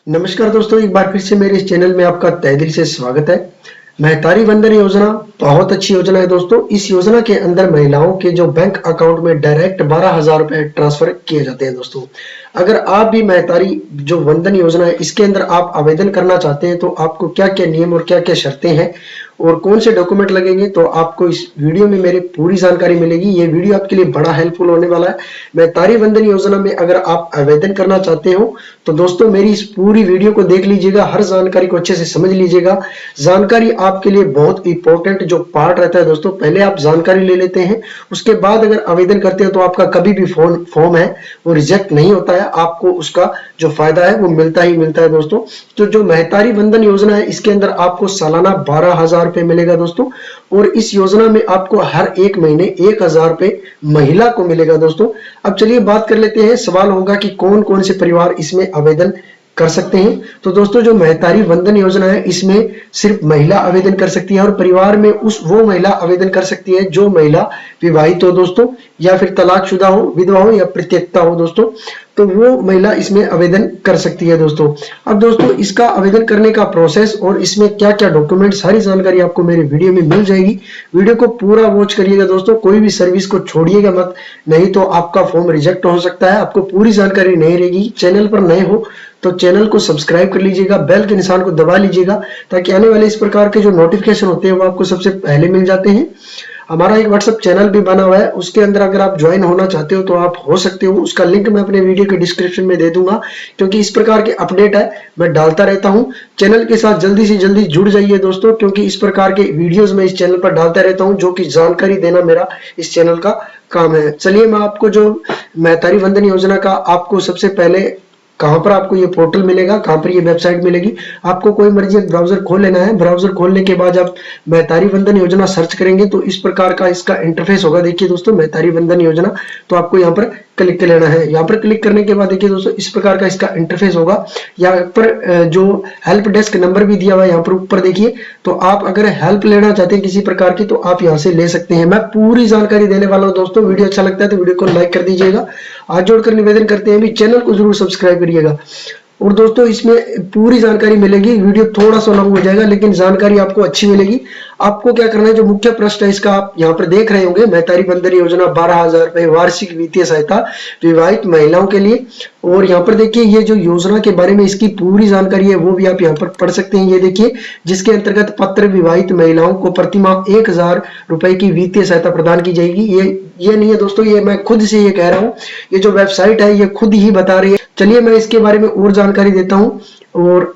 नमस्कार दोस्तों, एक बार फिर से मेरे इस चैनल में आपका तहे दिल से स्वागत है। महतारी वंदन योजना बहुत अच्छी योजना है दोस्तों। इस योजना के अंदर महिलाओं के जो बैंक अकाउंट में डायरेक्ट 12,000 रुपए ट्रांसफर किए जाते हैं दोस्तों। अगर आप भी महतारी जो वंदन योजना है इसके अंदर आप आवेदन करना चाहते हैं तो आपको क्या क्या नियम और क्या क्या शर्तें हैं और कौन से डॉक्यूमेंट लगेंगे तो आपको इस वीडियो में मेरी पूरी जानकारी मिलेगी। ये वीडियो आपके लिए बड़ा हेल्पफुल होने वाला है। महतारी वंदन योजना में अगर आप आवेदन करना चाहते हो तो दोस्तों मेरी इस पूरी वीडियो को देख लीजिएगा, हर जानकारी को अच्छे से समझ लीजिएगा। जानकारी आपके लिए बहुत इंपॉर्टेंट जो पार्ट रहता है दोस्तों, पहले आप जानकारी ले लेते हैं, उसके बाद अगर आवेदन करते हैं तो आपका कभी भी फॉर्म है वो रिजेक्ट नहीं होता है, आपको उसका जो फायदा है वो मिलता ही मिलता है दोस्तों। तो जो महतारी वंदन योजना है इसके अंदर आपको सालाना 12,000 रुपए मिलेगा दोस्तों, और इस योजना में आपको हर एक महीने 1,000 रुपए महिला को मिलेगा दोस्तों। अब चलिए बात कर लेते हैं। सवाल होगा कि कौन कौन से परिवार इसमें आवेदन कर सकते हैं। तो दोस्तों जो महतारी वंदन योजना है इसमें सिर्फ महिला आवेदन कर सकती है, और परिवार में वो महिला आवेदन कर सकती है जो महिला विवाहित हो दोस्तों, या फिर तलाकशुदा हो, विधवा हो या परित्यक्ता हो दोस्तों, तो वो महिला इसमें आवेदन कर सकती है दोस्तों। अब दोस्तों इसका आवेदन करने का प्रोसेस और इसमें क्या क्या डॉक्यूमेंट, सारी जानकारी आपको मेरे वीडियो में मिल जाएगी। वीडियो को पूरा वॉच करिएगा दोस्तों, कोई भी सर्विस को छोड़िएगा मत, नहीं तो आपका फॉर्म रिजेक्ट हो सकता है। आपको पूरी जानकारी नहीं रहेगी। चैनल पर नए हो तो चैनल को सब्सक्राइब कर लीजिएगा, बेल के निशान को दबा लीजिएगा ताकि आने वाले इस प्रकार के जो नोटिफिकेशन होते हैं वो आपको सबसे पहले मिल जाते हैं। हमारा एक व्हाट्सएप चैनल भी बना हुआ है, उसके अंदर अगर आप ज्वाइन होना चाहते हो तो आप हो सकते हो। उसका लिंक मैं अपने वीडियो के डिस्क्रिप्शन में दे दूंगा, क्योंकि इस प्रकार के अपडेट है मैं डालता रहता हूं। चैनल के साथ जल्दी से जल्दी जुड़ जाइए दोस्तों, क्योंकि इस प्रकार के वीडियोस मैं इस चैनल पर डालता रहता हूं, जो कि जानकारी देना मेरा इस चैनल का काम है। चलिए मैं आपको जो महतारी वंदन योजना का आपको सबसे पहले कहां पर आपको ये पोर्टल मिलेगा, कहां पर ये वेबसाइट मिलेगी, आपको कोई मर्जी एक ब्राउजर खोल लेना है। ब्राउजर खोलने के बाद आप महतारी वंदन योजना सर्च करेंगे तो इस प्रकार का इसका इंटरफेस होगा। देखिए दोस्तों महतारी वंदन योजना, तो आपको यहाँ पर क्लिक कर लेना है। यहाँ पर क्लिक करने के बाद देखिए दोस्तों इस प्रकार का इसका इंटरफेस होगा। यहाँ पर जो हेल्प डेस्क नंबर भी दिया हुआ है यहाँ पर ऊपर देखिए, तो आप अगर हेल्प लेना चाहते हैं किसी प्रकार की तो आप यहाँ से ले सकते हैं। मैं पूरी जानकारी देने वाला हूँ दोस्तों। वीडियो अच्छा लगता है तो वीडियो को लाइक कर दीजिएगा। हाथ जोड़कर निवेदन करते हैं भी चैनल को जरूर सब्सक्राइब करिएगा। और दोस्तों इसमें पूरी जानकारी मिलेगी। वीडियो थोड़ा सा लंबा हो जाएगा लेकिन जानकारी आपको अच्छी मिलेगी। आपको क्या करना है, जो मुख्य प्रश्न है इसका आप यहाँ पर देख रहे होंगे, महतारी वंदन योजना 12,000 रुपए वार्षिक वित्तीय सहायता विवाहित महिलाओं के लिए। और यहाँ पर देखिए ये जो योजना के बारे में इसकी पूरी जानकारी है वो भी आप यहाँ पर पढ़ सकते हैं। ये देखिए जिसके अंतर्गत पत्र विवाहित महिलाओं को प्रतिमाह 1,000 रुपए की वित्तीय सहायता प्रदान की जाएगी। ये नहीं है दोस्तों, ये मैं खुद से ये कह रहा हूँ, ये जो वेबसाइट है ये खुद ही बता रही है। चलिए मैं इसके बारे में और जानकारी देता हूँ। और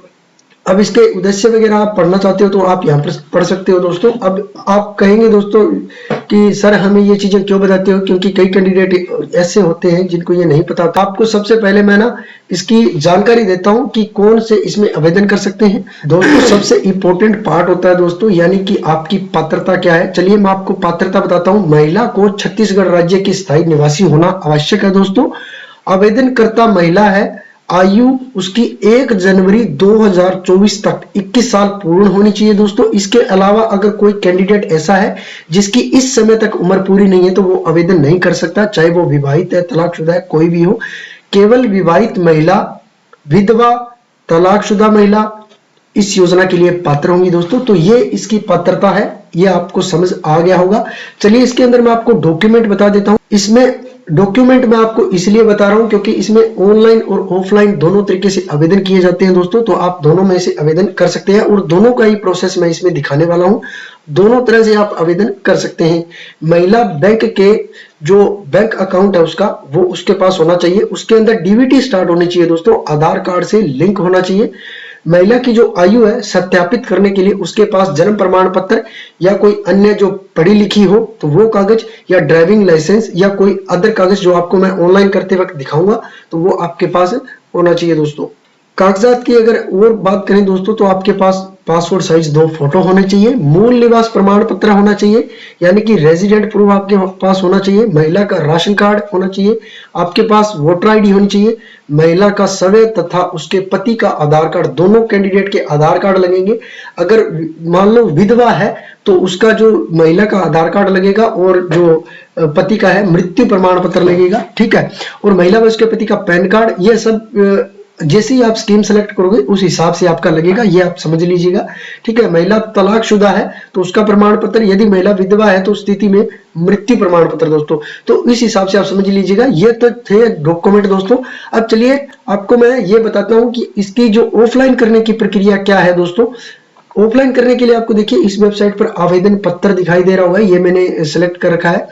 अब इसके उद्देश्य वगैरह आप पढ़ना चाहते हो तो आप यहाँ पर पढ़ सकते हो दोस्तों। अब आप कहेंगे दोस्तों कि सर हमें ये चीजें क्यों बताते हो, क्योंकि कई कैंडिडेट ऐसे होते हैं जिनको ये नहीं पता। तो आपको सबसे पहले मैं ना इसकी जानकारी देता हूँ कि कौन से इसमें आवेदन कर सकते हैं दोस्तों। सबसे इंपॉर्टेंट पार्ट होता है दोस्तों, यानी कि आपकी पात्रता क्या है। चलिए मैं आपको पात्रता बताता हूँ। महिला को छत्तीसगढ़ राज्य की स्थायी निवासी होना आवश्यक है दोस्तों। आवेदनकर्ता महिला है, आयु उसकी 1 जनवरी 2024 तक 21 साल पूर्ण होनी चाहिए दोस्तों। इसके अलावा अगर कोई कैंडिडेट ऐसा है जिसकी इस समय तक उम्र पूरी नहीं है तो वो आवेदन नहीं कर सकता, चाहे वो विवाहित है, तलाकशुदा है, कोई भी हो। केवल विवाहित महिला, विधवा, तलाकशुदा महिला इस योजना के लिए पात्र होंगी दोस्तों। तो ये इसकी पात्रता है, ये आपको समझ आ गया होगा। चलिए इसके अंदर मैं आपको डॉक्यूमेंट बता देता हूँ। इसमें डॉक्यूमेंट मैं आपको इसलिए बता रहा हूं क्योंकि इसमें ऑनलाइन और ऑफलाइन दोनों तरीके से आवेदन किए जाते हैं दोस्तों। तो आप दोनों में से आवेदन कर सकते हैं और दोनों का ही प्रोसेस मैं इसमें दिखाने वाला हूं। दोनों तरह से आप आवेदन कर सकते हैं। महिला बैंक के जो बैंक अकाउंट है उसका वो उसके पास होना चाहिए। उसके अंदर डीबीटी स्टार्ट होनी चाहिए दोस्तों, आधार कार्ड से लिंक होना चाहिए। महिला की जो आयु है सत्यापित करने के लिए उसके पास जन्म प्रमाण पत्र या कोई अन्य जो पढ़ी लिखी हो तो वो कागज, या ड्राइविंग लाइसेंस या कोई अदर कागज जो आपको मैं ऑनलाइन करते वक्त दिखाऊंगा तो वो आपके पास होना चाहिए दोस्तों। कागजात की अगर और बात करें दोस्तों तो आपके पास पासपोर्ट साइज 2 फोटो होने चाहिए, मूल निवास प्रमाण पत्र होना चाहिए यानी कि रेजिडेंट प्रूफ आपके पास होना चाहिए, महिला का राशन कार्ड होना चाहिए, आपके पास वोटर आईडी होनी चाहिए, महिला का सवय तथा उसके पति का आधार कार्ड, दोनों कैंडिडेट के आधार कार्ड लगेंगे। अगर मान लो विधवा है तो उसका जो महिला का आधार कार्ड लगेगा और जो पति का है मृत्यु प्रमाण पत्र लगेगा, ठीक है। और महिला व उसके पति का पैन कार्ड, ये सब जैसे ही आप स्कीम सेलेक्ट करोगे उस हिसाब से आपका लगेगा, ये आप समझ लीजिएगा। ठीक है, महिला तलाकशुदा है तो उसका प्रमाण पत्र, यदि महिला विधवा है तो उस स्थिति में मृत्यु प्रमाण पत्र दोस्तों। तो इस हिसाब से आप समझ लीजिएगा। ये तो थे डॉक्यूमेंट दोस्तों। अब चलिए आपको मैं ये बताता हूं कि इसकी जो ऑफलाइन करने की प्रक्रिया क्या है दोस्तों। ऑफलाइन करने के लिए आपको देखिए इस वेबसाइट पर आवेदन पत्र दिखाई दे रहा होगा, ये मैंने सेलेक्ट कर रखा है।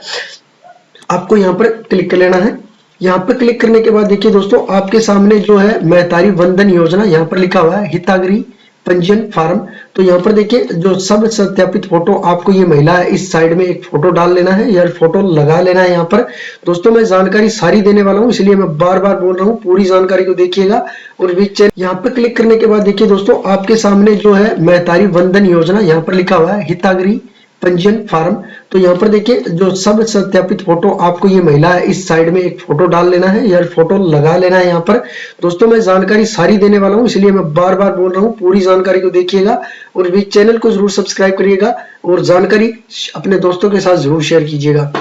आपको यहाँ पर क्लिक कर लेना है। यहाँ पर क्लिक करने के बाद देखिए दोस्तों आपके सामने जो है महतारी वंदन योजना यहाँ पर लिखा हुआ है, हिताग्री पंजीयन फार्म। तो यहाँ पर देखिए जो सब सत्यापित फोटो, आपको ये महिला है इस साइड में एक फोटो डाल लेना है या फोटो लगा लेना है। यहाँ पर दोस्तों मैं जानकारी सारी देने वाला हूँ, इसलिए मैं बार बार बोल रहा हूँ, पूरी जानकारी को देखिएगा। और यहाँ पर क्लिक करने के बाद देखिए दोस्तों आपके सामने जो है महतारी वंदन योजना यहाँ पर लिखा हुआ है, हिताग्री पंजीयन फार्म। तो यहाँ पर देखिए जो सब सत्यापित फोटो, आपको ये महिला है इस साइड में एक फोटो डाल लेना है या फोटो लगा लेना है। यहाँ पर दोस्तों मैं जानकारी सारी देने वाला हूँ, इसलिए मैं बार बार बोल रहा हूँ, पूरी जानकारी को देखिएगा। और इस चैनल को जरूर सब्सक्राइब करिएगा और जानकारी अपने दोस्तों के साथ जरूर शेयर कीजिएगा।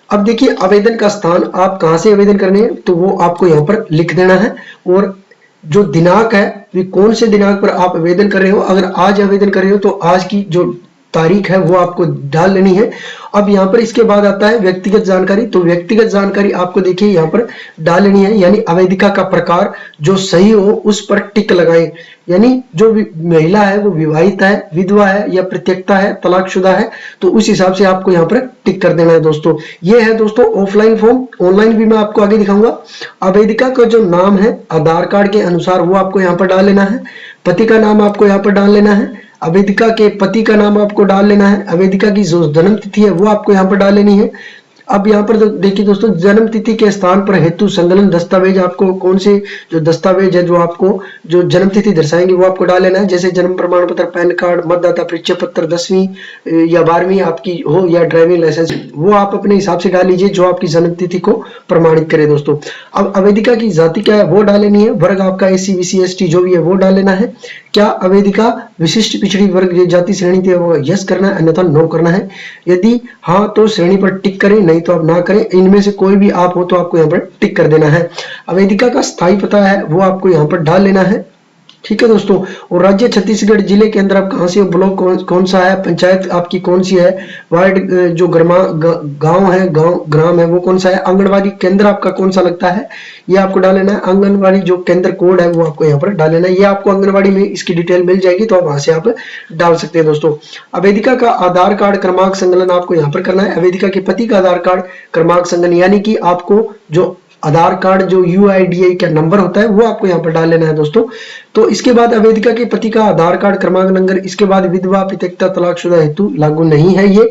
अब देखिए आवेदन का स्थान, आप कहाँ से आवेदन करने हैं तो वो आपको यहाँ पर लिख देना है। और जो दिनांक है वो कौन से दिनांक पर आप आवेदन कर रहे हो, अगर आज आवेदन कर रहे हो तो आज की जो तारीख है वो आपको डाल लेनी है। अब यहाँ पर इसके बाद आता है व्यक्तिगत जानकारी। तो व्यक्तिगत जानकारी आपको देखिए यहाँ पर डाल लेनी है, यानी आवेदिका का प्रकार जो सही हो उस पर टिक लगाएं। यानी जो महिला है वो विवाहित है, विधवा है या परित्यक्ता है, तलाकशुदा है, तो उस हिसाब से आपको यहाँ पर टिक कर देना है दोस्तों। ये है दोस्तों ऑफलाइन फॉर्म। ऑनलाइन भी मैं आपको आगे दिखाऊंगा। आवेदिका का जो नाम है आधार कार्ड के अनुसार वो आपको यहाँ पर डाल लेना है। पति का नाम आपको यहाँ पर डाल लेना है। आवेदिका के पति का नाम आपको डाल लेना है। आवेदिका की जो जन्म तिथि है वो आपको यहाँ पर डाल लेनी है। अब यहाँ पर देखिए दोस्तों जन्म तिथि के स्थान पर हेतु संलग्न दस्तावेज, आपको कौन से जो दस्तावेज है जो आपको जो जन्म तिथि दर्शाएंगे वो आपको डाल लेना है। जैसे जन्म प्रमाण पत्र, पैन कार्ड, मतदाता परिचय पत्र, 10वीं या 12वीं आपकी हो या ड्राइविंग लाइसेंस, वो आप अपने हिसाब से डाल लीजिए जो आपकी जन्म तिथि को प्रमाणित करे दोस्तों। अब आवेदिका की जाति क्या है वो डाल लेनी है। वर्ग आपका SC BC ST जो भी है वो डाल लेना है। क्या आवेदिका विशिष्ट पिछड़ी वर्ग जाति श्रेणी थी वो यस करना है, अन्यथा नो करना है। यदि हाँ तो श्रेणी पर टिक करें, नहीं तो आप ना करें। इनमें से कोई भी आप हो तो आपको यहाँ पर टिक कर देना है। आवेदिका का स्थायी पता है वो आपको यहाँ पर डाल लेना है। ठीक है दोस्तों। और राज्य छत्तीसगढ़, जिले के अंदर आप कहाँ से हो, ब्लॉक कौन सा है, पंचायत आपकी कौन सी है, वार्ड जो गांव है, ग्राम है वो कौन सा है, आंगनबाड़ी केंद्र आपका कौन सा लगता है ये आपको डाल लेना है। आंगनबाड़ी जो केंद्र कोड है वो आपको यहाँ पर डाल लेना है। ये आपको आंगनबाड़ी में इसकी डिटेल मिल जाएगी तो आप वहां से आप डाल सकते हैं दोस्तों। आवेदिका का आधार कार्ड क्रमांक संकलन आपको यहाँ पर करना है। आवेदिका के पति का आधार कार्ड क्रमांक संकलन, यानी कि आपको जो आधार कार्ड जो UIDAI का नंबर होता है वो आपको यहाँ पर डाल लेना है दोस्तों। तो इसके बाद आवेदिका के पति का आधार कार्ड क्रमांक नंबर, इसके बाद विधवा, परित्यक्ता, तलाकशुदा हेतु लागू नहीं है ये।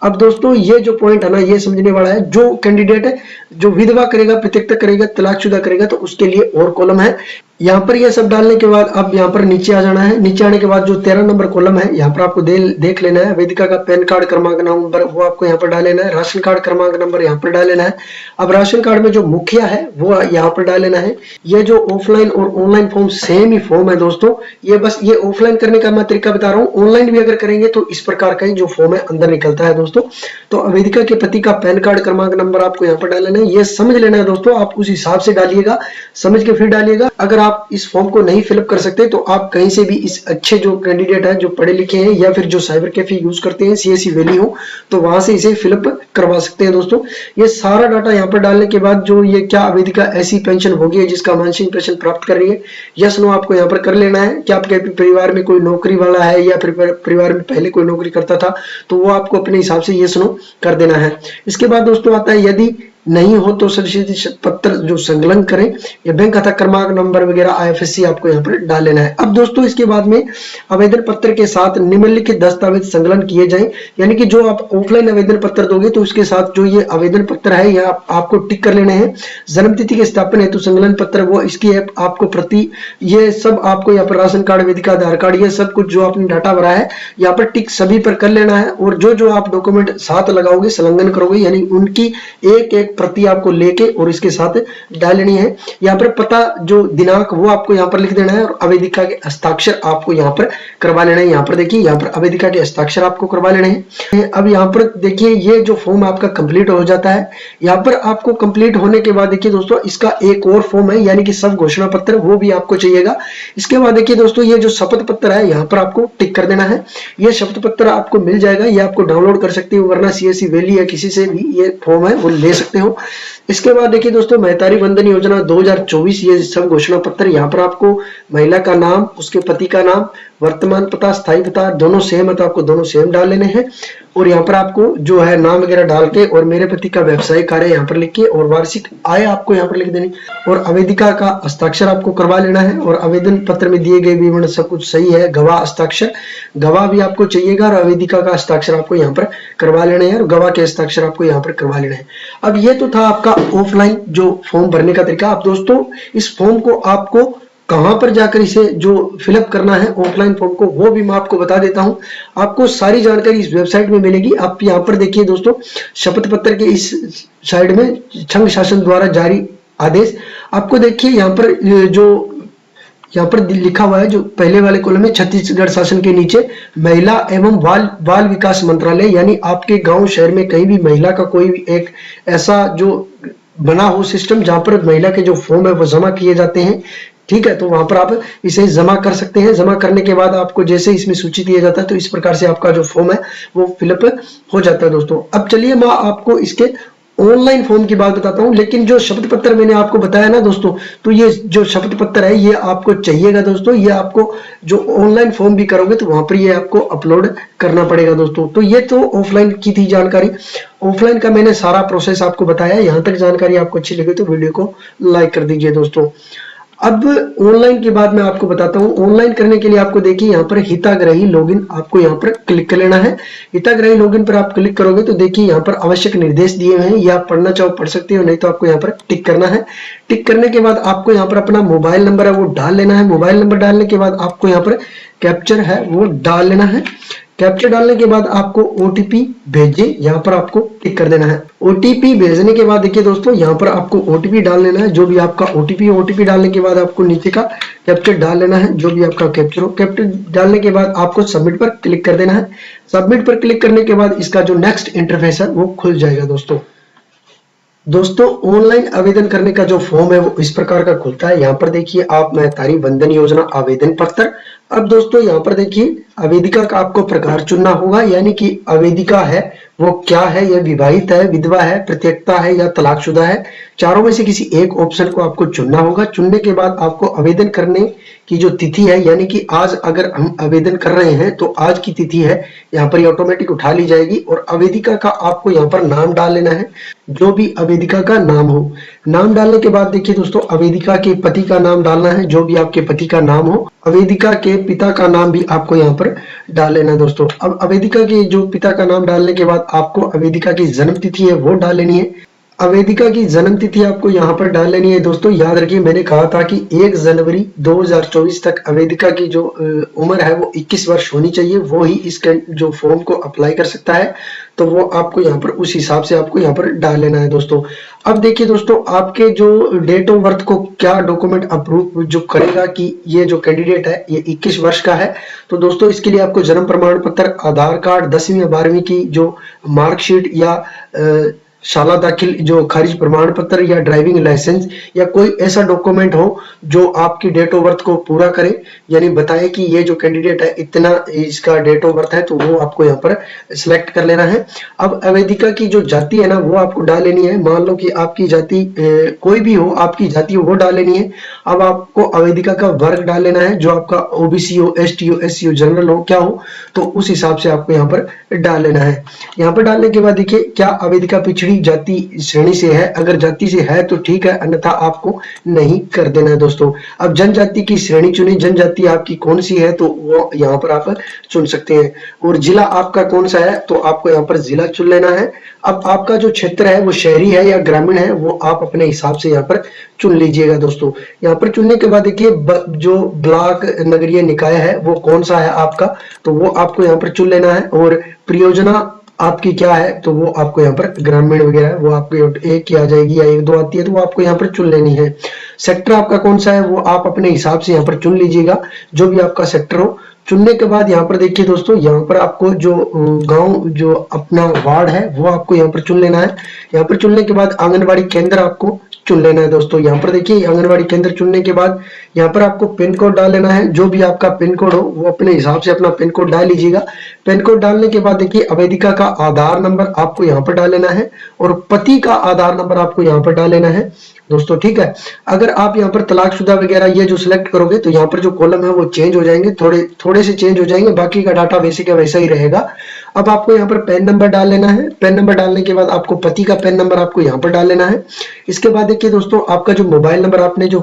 अब दोस्तों ये जो पॉइंट है ना ये समझने वाला है। जो कैंडिडेट है जो विधवा करेगा, परित्यक्ता करेगा, तलाकशुदा करेगा तो उसके लिए और कॉलम है। यहाँ पर ये सब डालने के बाद अब यहाँ पर नीचे आ जाना है। नीचे आने के बाद जो 13 नंबर कॉलम है यहाँ पर आपको देख लेना है। आवेदिका का पैन कार्ड क्रमांक नंबर वो आपको यहाँ पर डाल लेना है। राशन कार्ड क्रमांक नंबर यहाँ पर डाल लेना है। अब राशन कार्ड में जो मुखिया है वो यहाँ पर डाल लेना है। ये जो ऑफलाइन और ऑनलाइन फॉर्म सेम ही फॉर्म है दोस्तों। ये बस ये ऑफलाइन करने का मैं तरीका बता रहा हूँ। ऑनलाइन भी अगर करेंगे तो इस प्रकार का ही जो फॉर्म है अंदर निकलता है दोस्तों। तो आवेदिका के पति का पैन कार्ड क्रमांक नंबर आपको यहाँ पर डाल लेना है। ये समझ लेना है दोस्तों, आप उस हिसाब से डालिएगा, समझ के फिर डालिएगा। अगर आप इस फॉर्म को नहीं फिलअप कर सकते तो आप कहीं से भी इस अच्छे जो कैंडिडेट है जो पढ़े लिखे हैं या फिर जो साइबर कैफे यूज करते हैं, CSE वैली हो, तो वहां से इसे फिलअप करवा सकते हैं दोस्तों। ये सारा डाटा यहाँ पर डालने के बाद जो ये क्या आवेदिका ऐसी पेंशन होगी है जिसका मानसिक पेंशन प्राप्त कर रही है, यस नो आपको यहाँ पर कर लेना है। क्या आपके परिवार में कोई नौकरी वाला है या फिर परिवार में पहले कोई नौकरी करता था तो वो आपको अपने हिसाब से यस नो कर देना है। इसके बाद दोस्तों आता है यदि नहीं हो तो सदस्यता पत्र जो संकलन करें या बैंक खाता क्रमांक नंबर वगैरह IFSC आपको यहाँ पर डाल लेना है। अब दोस्तों इसके बाद में आवेदन पत्र के साथ निम्नलिखित दस्तावेज संकलन किए जाएं, यानी कि जो आप ऑफलाइन आवेदन पत्र दोगे तो उसके साथ जो ये आवेदन पत्र है यह आपको टिक कर लेने हैं। जन्म तिथि के स्थापन हेतु संकलन पत्र वो इसकी आपको प्रति, ये सब आपको यहाँ पर राशन कार्ड, आवेदिका आधार कार्ड, ये सब कुछ जो आपने डाटा भरा है यहाँ पर टिक सभी पर कर लेना है। और जो जो आप डॉक्यूमेंट साथ लगाओगे संलग्न करोगे यानी उनकी एक एक प्रति आपको लेके और इसके साथ डाल लेनी है। यहाँ पर पता जो दिनांक वो आपको यहाँ पर लिख देना है और अवेदिका के हस्ताक्षर आपको यहाँ पर करवा लेना है। यहाँ पर देखिए, यहाँ पर अवेदिका के हस्ताक्षर आपको करवा लेने हैं। अब यहाँ पर देखिए, ये जो फॉर्म आपका कंप्लीट हो जाता है। यहाँ पर आपको कंप्लीट होने के बाद देखिए दोस्तों, इसका एक और फॉर्म है, यानी कि सब घोषणा पत्र, वो भी आपको चाहिएगा। इसके बाद देखिए दोस्तों, ये जो शपथ पत्र है यहाँ पर आपको टिक कर देना है। ये शपथ पत्र आपको मिल जाएगा, ये आपको डाउनलोड कर सकते हो, वरना CSC वैली या किसी से भी ये फॉर्म है वो ले सकते हो। इसके बाद देखिए दोस्तों, महतारी वंदन योजना 2024, ये सब घोषणा पत्र। यहाँ पर आपको महिला का नाम, उसके पति का नाम, वर्तमान पता, स्थायी पता दोनों सेम है, तो आपको दोनों सेम डाल लेने हैं। और यहाँ पर आपको जो है नाम वगैरह डाल के और मेरे पति का व्यवसायिक कार्य यहाँ पर लिख के और वार्षिक आय आपको यहाँ पर लिख देनी और अवेदिका का हस्ताक्षर आपको करवा लेना है। और आवेदन पत्र में दिए गए विवरण सब कुछ सही है। गवाह हस्ताक्षर, गवाह भी आपको चाहिएगा और अवेदिका का हस्ताक्षर आपको यहाँ पर करवा लेना है और गवाह के हस्ताक्षर आपको यहाँ पर करवा लेना है। अब ये तो था आपका ऑफलाइन जो फॉर्म भरने का तरीका। अब दोस्तों, इस फॉर्म को आपको कहां पर जाकर इसे जो फिलअप करना है ऑफलाइन फॉर्म को, वो भी मैं आपको बता देता हूं। आपको सारी जानकारी इस वेबसाइट में मिलेगी। आप यहां पर देखिए दोस्तों, शपथ पत्र के इस साइड में संघ शासन द्वारा जारी आदेश, आपको देखिए यहाँ पर जो यहाँ पर लिखा हुआ है, जो पहले वाले कॉलम में छत्तीसगढ़ शासन के नीचे महिला एवं बाल विकास मंत्रालय, यानी आपके गांव शहर में कहीं भी महिला का कोई भी एक ऐसा जो बना हो सिस्टम जहां पर महिला के जो फॉर्म है वो जमा किए जाते हैं, ठीक है, तो वहां पर आप इसे जमा कर सकते हैं। जमा करने के बाद आपको जैसे इसमें सूची दिया जाता है, तो इस प्रकार से आपका जो फॉर्म है वो फिलअप हो जाता है दोस्तों। अब चलिए मैं आपको इसके ऑनलाइन फॉर्म की बात बताता हूं। लेकिन जो शपथ पत्र मैंने आपको बताया ना दोस्तों, तो ये जो शपथ पत्र है ये आपको चाहिएगा दोस्तों। ये आपको जो ऑनलाइन फॉर्म भी करोगे तो वहां पर ये आपको अपलोड करना पड़ेगा दोस्तों। तो ये तो ऑफलाइन की थी जानकारी। ऑफलाइन का मैंने सारा प्रोसेस आपको बताया। यहां तक जानकारी आपको अच्छी लगी तो वीडियो को लाइक कर दीजिए दोस्तों। अब ऑनलाइन के बाद मैं आपको बताता हूं। ऑनलाइन करने के लिए आपको देखिए यहाँ पर हिताग्रही लॉगिन, आपको यहाँ पर क्लिक कर लेना है। हिताग्रही लॉगिन पर आप क्लिक करोगे तो देखिए यहाँ पर आवश्यक निर्देश दिए हुए हैं, ये आप पढ़ना चाहो पढ़ सकते हो, नहीं तो आपको यहाँ पर टिक करना है। टिक करने के बाद आपको यहाँ पर अपना मोबाइल नंबर है वो डाल लेना है। मोबाइल नंबर डालने के बाद आपको यहाँ पर कैप्चर है वो डाल लेना है। कैप्चर डालने के बाद आपको OTP भेजे, यहाँ पर आपको क्लिक कर देना है। OTP भेजने के बाद देखिए दोस्तों, यहाँ पर आपको OTP डाल लेना है, जो भी आपका OTP डालने के बाद आपको नीचे का कैप्चर डाल लेना है, जो भी आपका कैप्चर हो। कैप्चर डालने के बाद आपको सबमिट पर क्लिक कर देना है। सबमिट पर क्लिक करने के बाद इसका जो नेक्स्ट इंटरफेस है वो खुल जाएगा दोस्तों। ऑनलाइन आवेदन करने का जो फॉर्म है वो इस प्रकार का खुलता है। यहाँ पर देखिए आप महतारी वंदन योजना आवेदन पत्र। अब दोस्तों यहाँ पर देखिए अवेदिका का आपको प्रकार चुनना होगा, यानी कि अवेदिका है वो क्या है, यह विवाहित है, विधवा है, प्रत्येकता है या तलाकशुदा है। चारों में से किसी एक ऑप्शन को आपको चुनना होगा। चुनने के बाद आपको आवेदन करने की जो तिथि है, यानी कि आज अगर हम आवेदन कर रहे हैं तो आज की तिथि है, यहाँ पर ऑटोमेटिक उठा ली जाएगी। और अवेदिका का आपको यहाँ पर नाम डाल लेना है, जो भी अवेदिका का नाम हो। नाम डालने के बाद देखिए दोस्तों, अवेदिका के पति का नाम डालना है, जो भी आपके पति का नाम हो। अवेदिका के पिता का नाम भी आपको यहाँ पर डाल लेना है दोस्तों। अब अवेदिका के जो पिता का नाम डालने के बाद आपको अवेदिका की जन्म तिथि है वो डाल लेनी है। अवेदिका की जन्म तिथि आपको यहाँ पर डाल लेनी है दोस्तों। याद रखिए मैंने कहा था कि 1 जनवरी 2024 तक अवेदिका की जो उम्र है वो 21 वर्ष होनी चाहिए, वो ही इसके जो फॉर्म को अप्लाई कर सकता है। तो वो आपको यहाँ पर उस हिसाब से आपको यहाँ पर डाल लेना है दोस्तों। अब देखिए दोस्तों, आपके जो डेट ऑफ बर्थ को क्या डॉक्यूमेंट अप्रूव जो करेगा कि ये जो कैंडिडेट है ये 21 वर्ष का है, तो दोस्तों इसके लिए आपको जन्म प्रमाण पत्र, आधार कार्ड, 10वीं या 12वीं की जो मार्कशीट या शाला दाखिल जो खारिज प्रमाण पत्र या ड्राइविंग लाइसेंस या कोई ऐसा डॉक्यूमेंट हो जो आपकी डेट ऑफ बर्थ को पूरा करे, यानी बताए कि ये जो कैंडिडेट है इतना इसका डेट ऑफ बर्थ है, तो वो आपको यहाँ पर सिलेक्ट कर लेना है। अब अवेदिका की जो जाति है ना वो आपको डाल लेनी है। मान लो कि आपकी जाति कोई भी हो, आपकी जाति हो वो डाल लेनी है। अब आपको अवेदिका का वर्ग डाल लेना है, जो आपका OBC हो, ST हो, SC हो, जनरल हो, क्या हो, तो उस हिसाब से आपको यहाँ पर डाल लेना है। यहाँ पर डालने के बाद देखिए क्या अवेदिका पिछड़ी जाति श्रेणी से है, अगर जाति से है तो ठीक है, अन्यथा आपको नहीं कर देना है दोस्तों। अब जनजाति की श्रेणी चुनी, जनजाति आपकी कौन सी है तो वो यहाँ पर आप चुन सकते हैं। और जिला आपका कौन सा है तो आपको यहाँ पर जिला चुन लेना है। अब आपका जो क्षेत्र है वो शहरी है या ग्रामीण है वो आप अपने हिसाब से यहाँ पर चुन लीजिएगा दोस्तों। यहाँ पर चुनने के बाद देखिए जो ब्लॉक नगरीय निकाय है वो कौन सा है आपका, तो वो आपको यहाँ पर चुन लेना है। और परियोजना आपकी क्या है, तो वो आपको यहाँ पर ग्रामीण वगैरह है वो आपको एक की आ जाएगी या एक दो आती है, तो वो आपको यहाँ पर चुन लेनी है। सेक्टर आपका कौन सा है वो आप अपने हिसाब से यहाँ पर चुन लीजिएगा, जो भी आपका सेक्टर हो। चुनने के बाद यहाँ पर देखिए दोस्तों, यहाँ पर आपको जो गांव जो अपना वार्ड है वो आपको यहाँ पर चुन लेना है। यहाँ पर चुनने के बाद आंगनबाड़ी केंद्र आपको चुन लेना है दोस्तों। यहाँ पर देखिए आंगनबाड़ी केंद्र चुनने के बाद यहाँ पर आपको पिन कोड डाल लेना है, जो भी आपका पिन कोड हो वो अपने हिसाब से अपना पिन कोड डाल लीजिएगा। पिन कोड डालने के बाद देखिए अवेदिका का आधार नंबर आपको यहाँ पर डाल लेना है और पति का आधार नंबर आपको यहाँ पर डाल लेना है दोस्तों, ठीक है। अगर आप यहाँ पर तलाकशुदा वगैरह ये जो सिलेक्ट करोगे तो यहाँ पर जो कॉलम है वो चेंज हो जाएंगे, थोड़े से चेंज हो जाएंगे, बाकी का डाटा वैसे का वैसा ही रहेगा। अब आपको यहाँ पर पैन नंबर डाल लेना है। पैन नंबर डालने के बाद आपको पति का पैन नंबर आपको यहाँ पर डाल लेना है। इसके बाद देखिए दोस्तों, आपका जो मोबाइल नंबर आपने जो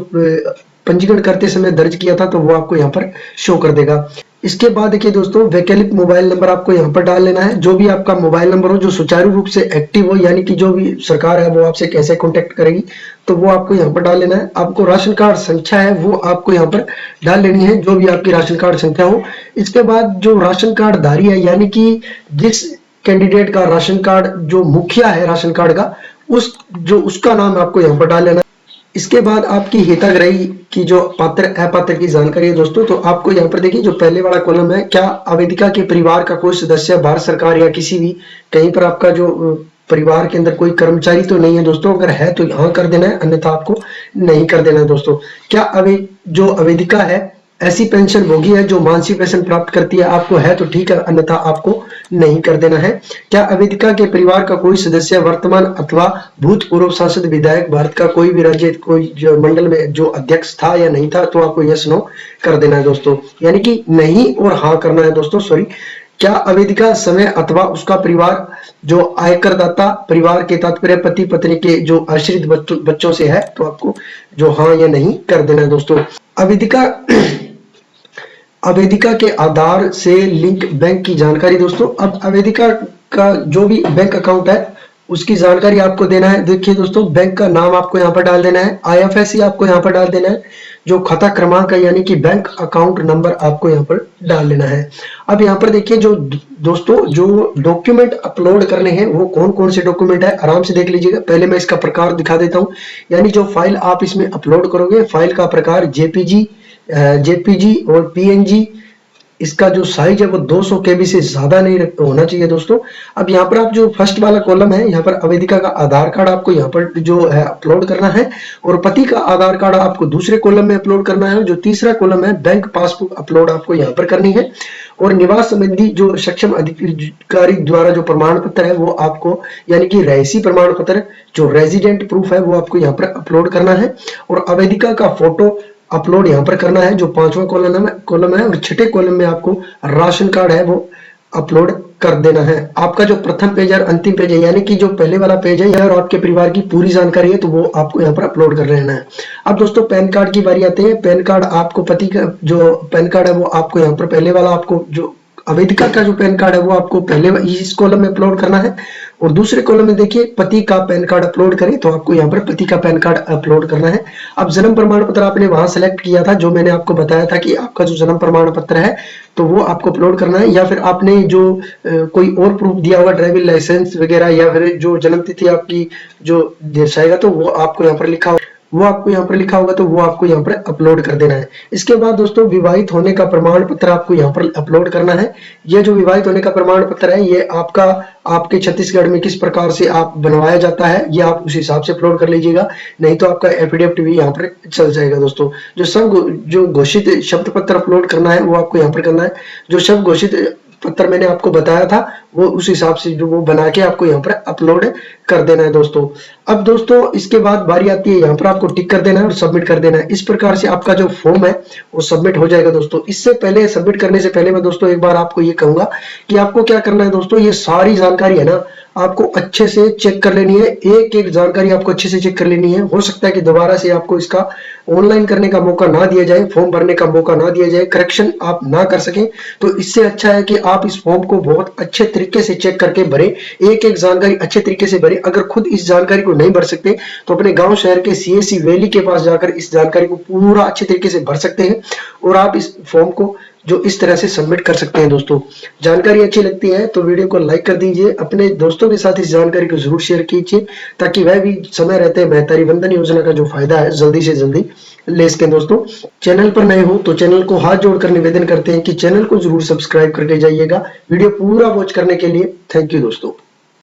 पंजीकरण करते समय दर्ज किया था तो वो आपको यहाँ पर शो कर देगा। इसके बाद देखिए दोस्तों, वैकल्पिक मोबाइल नंबर आपको यहाँ पर डाल लेना है। जो भी आपका मोबाइल नंबर हो जो सुचारू रूप से एक्टिव हो, यानी कि जो भी सरकार है वो आपसे कैसे कांटेक्ट करेगी, तो वो आपको यहाँ पर डाल लेना है। आपको राशन कार्ड संख्या है वो आपको यहाँ पर डाल लेनी है, जो भी आपकी राशन कार्ड संख्या हो। इसके बाद जो राशन कार्ड धारी है, यानी कि जिस कैंडिडेट का राशन कार्ड जो मुखिया है राशन कार्ड का, उसका नाम आपको यहाँ पर डाल लेना है। इसके बाद आपकी हितग्राही की जो पात्र अपात्र की जानकारी है दोस्तों, तो आपको यहाँ पर देखिए जो पहले वाला कॉलम है, क्या अवेदिका के परिवार का कोई सदस्य भारत सरकार या किसी भी कहीं पर आपका जो परिवार के अंदर कोई कर्मचारी तो नहीं है दोस्तों, अगर है तो यहाँ कर देना है, अन्यथा आपको नहीं कर देना है दोस्तों। क्या जो अवेदिका है ऐसी पेंशन भोगी है जो मासिक पेंशन प्राप्त करती है, आपको है तो ठीक है, अन्यथा आपको नहीं कर देना है। क्या अवेदिका के परिवार का कोई सदस्य वर्तमान अथवा भूतपूर्व सांसद विधायक भारत का कोई भी राज्य कोई जो मंडल में जो अध्यक्ष था या नहीं था, तो आपको यस नो कर देना है दोस्तों, यानी कि नहीं और हाँ करना है दोस्तों, सॉरी। क्या अवेदिका समय अथवा उसका परिवार जो आयकरदाता परिवार के तात्पर्य पति पत्नी के जो आश्रित बच्चों से है, तो आपको जो हाँ या नहीं कर देना है दोस्तों। अवेदिका के आधार से लिंक बैंक की जानकारी दोस्तों, अब अवेदिका का जो भी बैंक अकाउंट है उसकी जानकारी आपको देना है। देखिए दोस्तों, बैंक का नाम आपको यहाँ पर डाल देना है, आईएफएससी आपको यहाँ पर डाल देना है, जो खाता क्रमांक है यानी कि बैंक अकाउंट नंबर आपको यहाँ पर डाल लेना है। अब यहाँ पर देखिए जो दोस्तों जो डॉक्यूमेंट अपलोड करने हैं वो कौन कौन से डॉक्यूमेंट है, आराम से देख लीजिएगा। पहले मैं इसका प्रकार दिखा देता हूँ, यानी जो फाइल आप इसमें अपलोड करोगे, फाइल का प्रकार जेपीजी और पीएनजी। इसका जो साइज है वो 200 केबी से ज्यादा नहीं होना चाहिए दोस्तों। अब यहाँ पर आप जो फर्स्ट वाला कॉलम है, यहाँ पर अवेदिका का आधार कार्ड आपको यहाँ पर जो है अपलोड करना है, और पति का आधार कार्ड आपको दूसरे कॉलम में अपलोड करना है। जो तीसरा कॉलम है बैंक पासबुक अपलोड आपको यहाँ पर करनी है, और निवास संबंधी जो सक्षम अधिकारी द्वारा जो प्रमाण पत्र है वो आपको, यानी कि रहायशी प्रमाण पत्र जो रेजिडेंट प्रूफ है वो आपको यहाँ पर अपलोड करना है, और अवेदिका का फोटो अपलोड यहाँ पर करना है जो पांचवा कॉलम है, और छठे कॉलम में आपको राशन कार्ड है वो अपलोड कर देना है। आपका जो प्रथम पेज और अंतिम पेज है, यानी कि जो पहले वाला पेज है और आपके परिवार की पूरी जानकारी है, तो वो आपको यहाँ पर अपलोड कर लेना है। अब दोस्तों पैन कार्ड की बारी आती है। पैन कार्ड आपको पति का जो पैन कार्ड है वो आपको यहाँ पर पहले वाला, आपको जो अवेदिका का जो पैन कार्ड है वो आपको पहले इस कॉलम में अपलोड करना है, और दूसरे कॉलम में देखिए पति का पैन कार्ड अपलोड करें तो आपको यहाँ पर पति का पैन कार्ड अपलोड करना है। अब जन्म प्रमाण पत्र आपने वहां सेलेक्ट किया था, जो मैंने आपको बताया था कि आपका जो जन्म प्रमाण पत्र है तो वो आपको अपलोड करना है, या फिर आपने जो कोई और प्रूफ दिया होगा ड्राइविंग लाइसेंस वगैरह, या फिर जो जन्म तिथि आपकी जो दर्शाएगा तो वो आपको यहाँ पर लिखा होगा तो वो आपको यहाँ पर अपलोड कर देना है। इसके बाद दोस्तों विवाहित होने का प्रमाण पत्र आपको यहाँ पर अपलोड करना है। ये जो विवाहित होने का प्रमाण पत्र है ये आपके छत्तीसगढ़ में किस प्रकार से आप बनवाया जाता है ये आप उस हिसाब से अपलोड कर लीजिएगा, नहीं तो आपका एफिडेविट भी यहाँ पर चल जाएगा दोस्तों। जो घोषित शब्द पत्र अपलोड करना है वो आपको यहाँ पर करना है। जो शब्द घोषित पत्र मैंने आपको बताया था वो उस हिसाब से जो वो बना के आपको यहाँ पर अपलोड कर देना है दोस्तों। अब दोस्तों इसके बाद बारी आती है यहाँ पर आपको टिक कर देना है और सबमिट कर देना है। इस प्रकार से आपका जो फॉर्म है वो सबमिट हो जाएगा दोस्तों। इससे पहले सबमिट करने से पहले मैं दोस्तों एक बार आपको ये कहूंगा कि आपको क्या करना है दोस्तों, ये सारी जानकारी है ना आपको अच्छे से चेक कर लेनी है, एक एक जानकारी आपको अच्छे से चेक कर लेनी है। हो सकता है कि दोबारा से आपको इसका ऑनलाइन करने का मौका ना दिया जाए, फॉर्म भरने का मौका ना दिया जाए, करेक्शन आप ना कर सकें, तो इससे अच्छा है कि आप इस फॉर्म को बहुत अच्छे तरीके से चेक करके भरें, एक एक जानकारी अच्छे तरीके से भरें। अगर खुद इस जानकारी को नहीं भर सकते तो अपने गांव शहर के सीएससी वैली के पास जाकर इस जानकारी को पूरा अच्छे तरीके से भर सकते हैं और आप इस फॉर्म को जो इस तरह से सबमिट कर सकते हैं। दोस्तों जानकारी अच्छी लगती है तो वीडियो को लाइक कर दीजिए, अपने दोस्तों के साथ इस जानकारी को जरूर शेयर कीजिए ताकि वह भी समय रहते महतारी वंदन योजना का जो फायदा है जल्दी से जल्दी ले सकें। दोस्तों चैनल पर नए हो तो चैनल को हाथ जोड़कर निवेदन करते हैं कि चैनल को जरूर सब्सक्राइब करके जाइएगा। वीडियो पूरा वॉच करने के लिए थैंक यू दोस्तों।